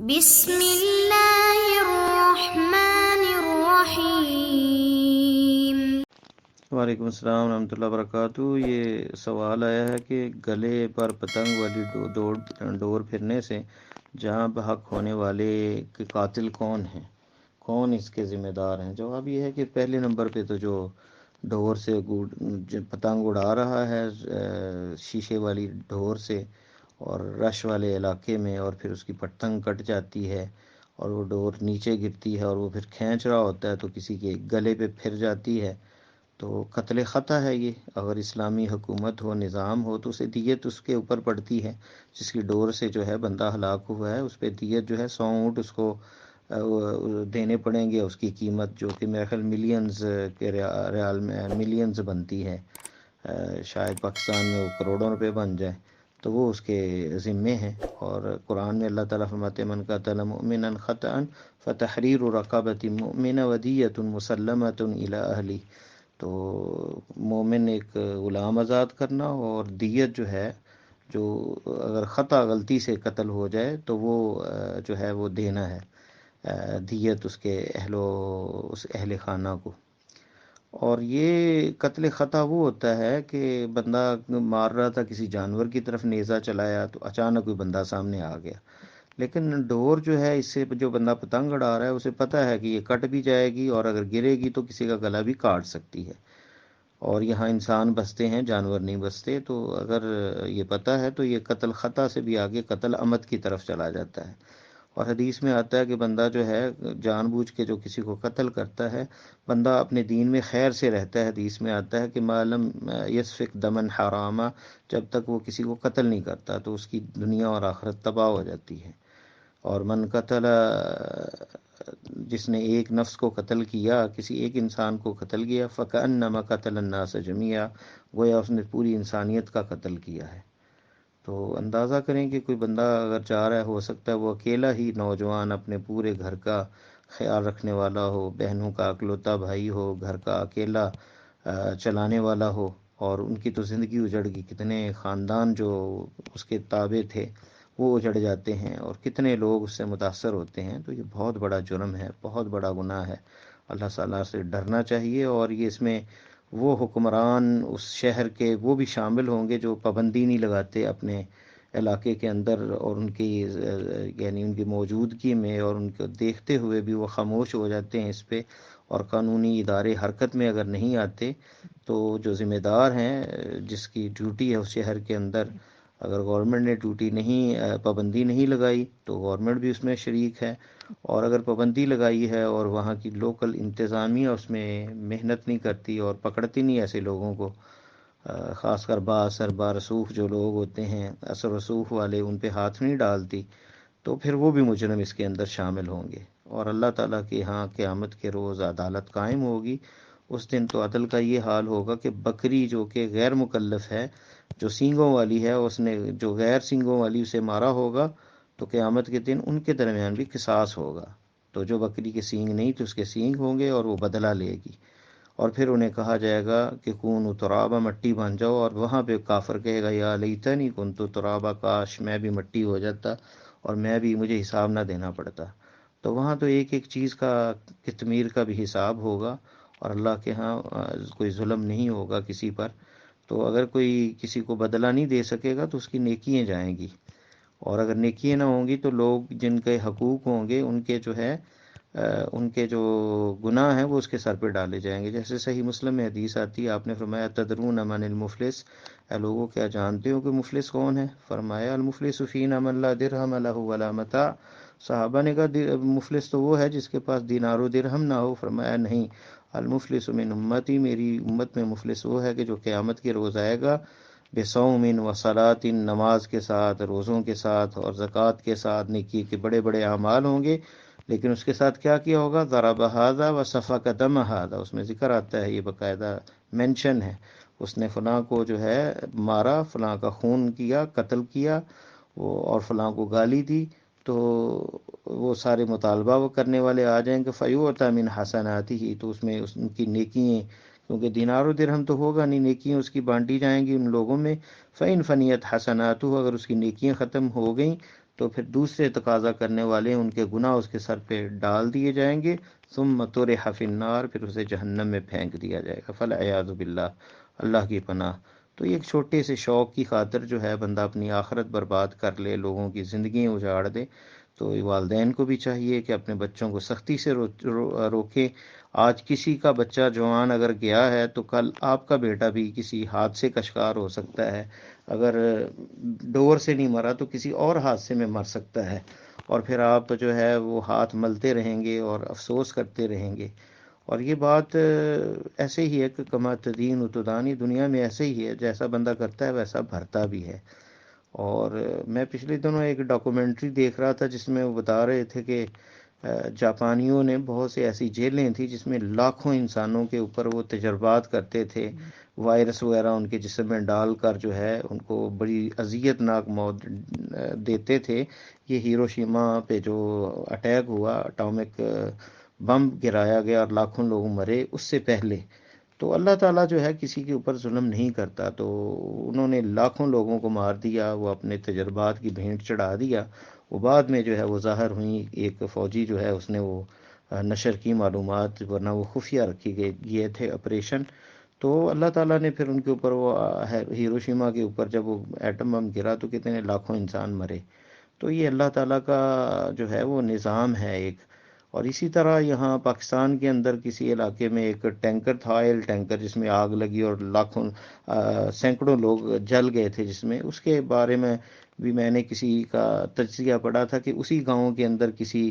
بسم اللہ الرحمن الرحیم۔ وعلیکم السلام ورحمۃ اللہ وبرکاتہ۔ یہ سوال آیا ہے کہ گلے پر پتنگ والی ڈور پھرنے سے جہاں بحق ہونے والے کے قاتل کون ہیں، کون اس کے ذمہ دار ہیں؟ جواب یہ ہے کہ پہلے نمبر پہ تو جو ڈور سے پتنگ اڑا رہا ہے شیشے والی ڈور سے اور رش والے علاقے میں، اور پھر اس کی پتنگ کٹ جاتی ہے اور وہ ڈور نیچے گرتی ہے اور وہ پھر کھینچ رہا ہوتا ہے تو کسی کے گلے پہ پھر جاتی ہے تو قتل خطا ہے یہ۔ اگر اسلامی حکومت ہو، نظام ہو، تو اسے دیت اس کے اوپر پڑتی ہے۔ جس کی ڈور سے جو ہے بندہ ہلاک ہوا ہے اس پہ دیت جو ہے 100 اونٹ اس کو دینے پڑیں گے، اس کی قیمت جو کہ میرے خیال ملینز کے ریال میں ملینز بنتی ہے، شاید پاکستان میں وہ کروڑوں روپے بن جائے، تو وہ اس کے ذمے ہیں۔ اور قرآن میں اللہ تعالیٰ فرماتے ہیں من قتل مؤمنا خطأ فتحریر رقبۃ مؤمنہ ودیۃ مسلمۃ الی اہلہ، تو مومن ایک غلام آزاد کرنا اور دیت جو ہے، جو اگر خطا غلطی سے قتل ہو جائے تو وہ جو ہے وہ دینا ہے دیت اس کے اس اہل خانہ کو۔ اور یہ قتل خطا وہ ہوتا ہے کہ بندہ مار رہا تھا کسی جانور کی طرف نیزہ چلایا تو اچانک کوئی بندہ سامنے آ گیا، لیکن ڈور جو ہے اس سے جو بندہ پتنگ اڑا رہا ہے اسے پتہ ہے کہ یہ کٹ بھی جائے گی اور اگر گرے گی تو کسی کا گلا بھی کاٹ سکتی ہے، اور یہاں انسان بستے ہیں جانور نہیں بستے، تو اگر یہ پتہ ہے تو یہ قتل خطا سے بھی آگے قتل عمد کی طرف چلا جاتا ہے۔ اور حدیث میں آتا ہے کہ بندہ جو ہے جان بوجھ کے جو کسی کو قتل کرتا ہے، بندہ اپنے دین میں خیر سے رہتا ہے۔ حدیث میں آتا ہے کہ معلم یسفک دمن حراما، جب تک وہ کسی کو قتل نہیں کرتا تو اس کی دنیا اور آخرت تباہ ہو جاتی ہے۔ اور من قتل، جس نے ایک نفس کو قتل کیا، کسی ایک انسان کو قتل کیا، فکأنما قتل الناس جميعا، گویا اس نے پوری انسانیت کا قتل کیا ہے۔ تو اندازہ کریں کہ کوئی بندہ اگر چاہ رہا ہے، ہو سکتا ہے وہ اکیلا ہی نوجوان اپنے پورے گھر کا خیال رکھنے والا ہو، بہنوں کا اکلوتا بھائی ہو، گھر کا اکیلا چلانے والا ہو، اور ان کی تو زندگی اجڑ گئی، کتنے خاندان جو اس کے تابع تھے وہ اجڑ جاتے ہیں اور کتنے لوگ اس سے متاثر ہوتے ہیں، تو یہ بہت بڑا جرم ہے، بہت بڑا گناہ ہے۔ اللہ تعالیٰ سے ڈرنا چاہیے، اور یہ اس میں وہ حکمران اس شہر کے وہ بھی شامل ہوں گے جو پابندی نہیں لگاتے اپنے علاقے کے اندر، اور ان کی یعنی ان کی موجودگی میں اور ان کو دیکھتے ہوئے بھی وہ خاموش ہو جاتے ہیں اس پہ، اور قانونی ادارے حرکت میں اگر نہیں آتے تو جو ذمہ دار ہیں، جس کی ڈیوٹی ہے اس شہر کے اندر، اگر گورنمنٹ نے ڈیوٹی نہیں پابندی نہیں لگائی تو گورنمنٹ بھی اس میں شریک ہے، اور اگر پابندی لگائی ہے اور وہاں کی لوکل انتظامیہ اس میں محنت نہیں کرتی اور پکڑتی نہیں ایسے لوگوں کو، خاص کر با اثر با رسوخ جو لوگ ہوتے ہیں، اثر رسوخ والے، ان پہ ہاتھ نہیں ڈالتی، تو پھر وہ بھی مجرم اس کے اندر شامل ہوں گے۔ اور اللہ تعالیٰ کے ہاں قیامت کے روز عدالت قائم ہوگی، اس دن تو عدل کا یہ حال ہوگا کہ بکری جو کہ غیر مکلف ہے، جو سینگوں والی ہے، اس نے جو غیر سینگوں والی اسے مارا ہوگا، تو قیامت کے دن ان کے درمیان بھی قصاص ہوگا، تو جو بکری کے سینگ نہیں تو اس کے سینگ ہوں گے اور وہ بدلہ لے گی، اور پھر انہیں کہا جائے گا کہ کون ترابا، مٹی بن جاؤ، اور وہاں پہ کافر کہے گا یا لیتنی کنت ترابا، کاش میں بھی مٹی ہو جاتا اور میں بھی، مجھے حساب نہ دینا پڑتا۔ تو وہاں تو ایک ایک چیز کا، قطمیر کا بھی حساب ہوگا، اور اللہ کے ہاں کوئی ظلم نہیں ہوگا کسی پر، تو اگر کوئی کسی کو بدلہ نہیں دے سکے گا تو اس کی نیکیاں جائیں گی، اور اگر نیکیاں نہ ہوں گی تو لوگ جن کے حقوق ہوں گے ان کے جو ہے ان کے جو گناہ ہیں وہ اس کے سر پہ ڈالے جائیں گے۔ جیسے صحیح مسلم میں حدیث آتی ہے، آپ نے فرمایا تدرون من المفلس، اے لوگوں کیا جانتے ہو کہ مفلس کون ہے؟ فرمایا المفلس فینا من لا درہم لہ ولا متاع، صحابہ نے کہا مفلس تو وہ ہے جس کے پاس دینار و درہم نہ ہو۔ فرمایا نہیں، المفلس من امتی، میری امت میں مفلس وہ ہے کہ جو قیامت کے روز آئے گا بصوم و صلاۃ، نماز کے ساتھ، روزوں کے ساتھ اور زکوٰۃ کے ساتھ، نیکی کے بڑے بڑے اعمال ہوں گے، لیکن اس کے ساتھ کیا کیا ہوگا؟ ضرب ھذا و سفک دم ھذا، اس میں ذکر آتا ہے، یہ باقاعدہ مینشن ہے، اس نے فلاں کو جو ہے مارا، فلاں کا خون کیا، قتل کیا، وہ اور فلاں کو گالی دی، تو وہ سارے مطالبہ وہ کرنے والے آ جائیں گے، فیؤتی من حسناتہ، تو اس میں ان کی نیکییں، کیونکہ دینار و درہم تو ہوگا نہیں، نیکیاں اس کی بانٹی جائیں گی ان لوگوں میں، فَإِن فَنِيَتْ حَسَنَاتُهُ، اگر اس کی نیکیاں ختم ہو گئیں تو پھر دوسرے تقاضا کرنے والے ان کے گناہ اس کے سر پہ ڈال دیے جائیں گے، ثم طرح فی النار، پھر اسے جہنم میں پھینک دیا جائے گا، فالعیاذ باللہ، اللہ کی پناہ۔ تو یہ ایک چھوٹے سے شوق کی خاطر جو ہے بندہ اپنی آخرت برباد کر لے، لوگوں کی زندگی اجاڑ دے۔ تو والدین کو بھی چاہیے کہ اپنے بچوں کو سختی سے روکیں۔ آج کسی کا بچہ جوان اگر گیا ہے تو کل آپ کا بیٹا بھی کسی حادثے کا شکار ہو سکتا ہے، اگر ڈور سے نہیں مرا تو کسی اور حادثے میں مر سکتا ہے، اور پھر آپ جو ہے وہ ہاتھ ملتے رہیں گے اور افسوس کرتے رہیں گے۔ اور یہ بات ایسے ہی ہے کہ کما تدین تدانی، دنیا میں ایسے ہی ہے، جیسا بندہ کرتا ہے ویسا بھرتا بھی ہے۔ اور میں پچھلے دنوں ایک ڈاکومنٹری دیکھ رہا تھا جس میں وہ بتا رہے تھے کہ جاپانیوں نے بہت سی ایسی جیلیں تھیں جس میں لاکھوں انسانوں کے اوپر وہ تجربات کرتے تھے، وائرس وغیرہ ان کے جسم میں ڈال کر جو ہے ان کو بڑی اذیت ناک موت دیتے تھے۔ یہ ہیروشیما پہ جو اٹیک ہوا، اٹامک بم گرایا گیا اور لاکھوں لوگ مرے، اس سے پہلے تو اللہ تعالیٰ جو ہے کسی کے اوپر ظلم نہیں کرتا، تو انہوں نے لاکھوں لوگوں کو مار دیا، وہ اپنے تجربات کی بھینٹ چڑھا دیا۔ وہ بعد میں جو ہے وہ ظاہر ہوئی، ایک فوجی جو ہے اس نے وہ نشر کی معلومات، ورنہ وہ خفیہ رکھی گئے تھے آپریشن۔ تو اللہ تعالیٰ نے پھر ان کے اوپر وہ ہیروشیما کے اوپر جب وہ ایٹم بم گرا تو کتنے لاکھوں انسان مرے۔ تو یہ اللہ تعالیٰ کا جو ہے وہ نظام ہے ایک۔ اور اسی طرح یہاں پاکستان کے اندر کسی علاقے میں ایک ٹینکر تھا، آئل ٹینکر، جس میں آگ لگی اور لاکھوں سینکڑوں لوگ جل گئے تھے، جس میں اس کے بارے میں بھی میں نے کسی کا تجزیہ پڑھا تھا کہ اسی گاؤں کے اندر کسی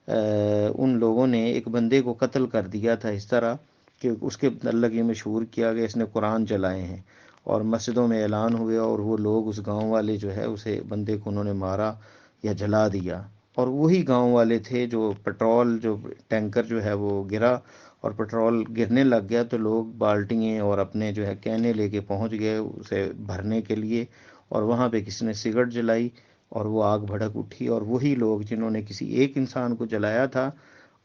ان لوگوں نے ایک بندے کو قتل کر دیا تھا، اس طرح کہ اس کے متعلق یہ مشہور کیا گیا اس نے قرآن جلائے ہیں، اور مسجدوں میں اعلان ہوئے، اور وہ لوگ اس گاؤں والے جو ہے اسے بندے کو انہوں نے مارا یا جلا دیا۔ اور وہی گاؤں والے تھے جو پٹرول، جو ٹینکر جو ہے وہ گرا اور پٹرول گرنے لگ گیا تو لوگ بالٹیاں اور اپنے جو ہے کینے لے کے پہنچ گئے اسے بھرنے کے لیے، اور وہاں پہ کسی نے سگرٹ جلائی اور وہ آگ بھڑک اٹھی، اور وہی لوگ جنہوں نے کسی ایک انسان کو جلایا تھا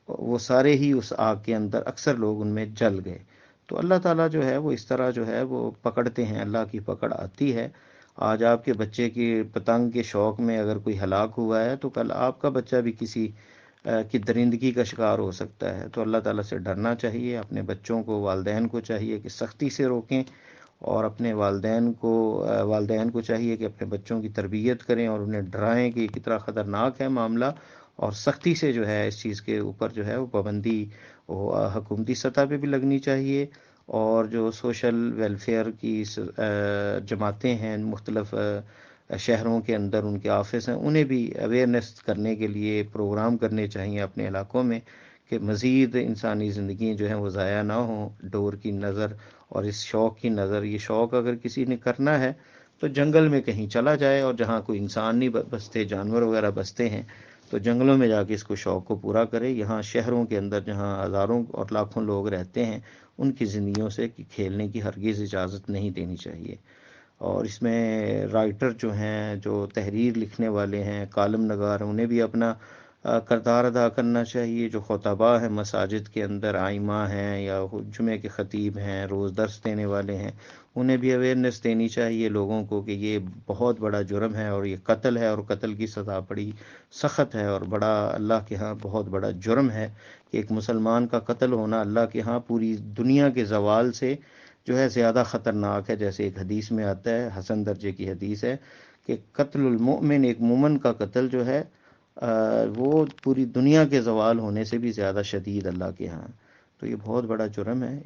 وہ سارے ہی اس آگ کے اندر، اکثر لوگ ان میں جل گئے۔ تو اللہ تعالیٰ جو ہے وہ اس طرح جو ہے وہ پکڑتے ہیں، اللہ کی پکڑ آتی ہے۔ آج آپ کے بچے کی پتنگ کے شوق میں اگر کوئی ہلاک ہوا ہے تو کل آپ کا بچہ بھی کسی کی درندگی کا شکار ہو سکتا ہے۔ تو اللہ تعالیٰ سے ڈرنا چاہیے، اپنے بچوں کو، والدین کو چاہیے کہ سختی سے روکیں، اور اپنے والدین کو چاہیے کہ اپنے بچوں کی تربیت کریں اور انہیں ڈرائیں کہ یہ کتنا خطرناک ہے معاملہ، اور سختی سے جو ہے اس چیز کے اوپر جو ہے وہ پابندی حکومتی سطح پہ بھی لگنی چاہیے، اور جو سوشل ویلفیئر کی جماعتیں ہیں مختلف شہروں کے اندر، ان کے آفس ہیں، انہیں بھی اویئرنیس کرنے کے لیے پروگرام کرنے چاہیے اپنے علاقوں میں کہ مزید انسانی زندگی جو ہیں وہ ضائع نہ ہوں ڈور کی نظر اور اس شوق کی نظر۔ یہ شوق اگر کسی نے کرنا ہے تو جنگل میں کہیں چلا جائے، اور جہاں کوئی انسان نہیں بستے، جانور وغیرہ بستے ہیں، تو جنگلوں میں جا کے اس کو شوق کو پورا کرے۔ یہاں شہروں کے اندر جہاں ہزاروں اور لاکھوں لوگ رہتے ہیں، ان کی زندگیوں سے کھیلنے کی ہرگز اجازت نہیں دینی چاہیے۔ اور اس میں رائٹر جو ہیں، جو تحریر لکھنے والے ہیں، کالم نگار، انہیں بھی اپنا کردار ادا کرنا چاہیے۔ جو خطباء ہیں مساجد کے اندر، آئمہ ہیں یا جمعے کے خطیب ہیں، روز درس دینے والے ہیں، انہیں بھی اویئرنیس دینی چاہیے لوگوں کو کہ یہ بہت بڑا جرم ہے اور یہ قتل ہے، اور قتل کی سزا بڑی سخت ہے، اور بڑا اللہ کے ہاں بہت بڑا جرم ہے کہ ایک مسلمان کا قتل ہونا اللہ کے ہاں پوری دنیا کے زوال سے جو ہے زیادہ خطرناک ہے۔ جیسے ایک حدیث میں آتا ہے، حسن درجے کی حدیث ہے، کہ قتل المؤمن، ایک مومن کا قتل جو ہے وہ پوری دنیا کے زوال ہونے سے بھی زیادہ شدید اللہ کے ہاں۔ تو یہ بہت بڑا جرم ہے،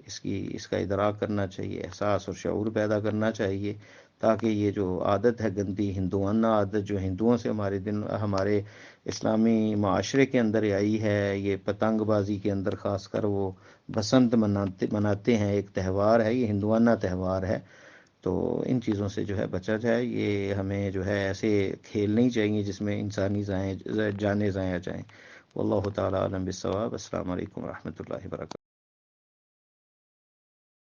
اس کا ادراک کرنا چاہیے، احساس اور شعور پیدا کرنا چاہیے، تاکہ یہ جو عادت ہے گندی ہندوانہ عادت جو ہندوؤں سے ہمارے اسلامی معاشرے کے اندر آئی ہے، یہ پتنگ بازی کے اندر خاص کر وہ بسنت مناتے ہیں، ایک تہوار ہے، یہ ہندوانہ تہوار ہے، تو ان چیزوں سے جو ہے بچا جائے۔ یہ ہمیں جو ہے ایسے کھیل نہیں چاہیے جس میں انسانی جانیں ضائع جائیں۔ واللہ تعالی عالم بالصواب۔ السلام علیکم ورحمۃ اللہ وبرکاتہ۔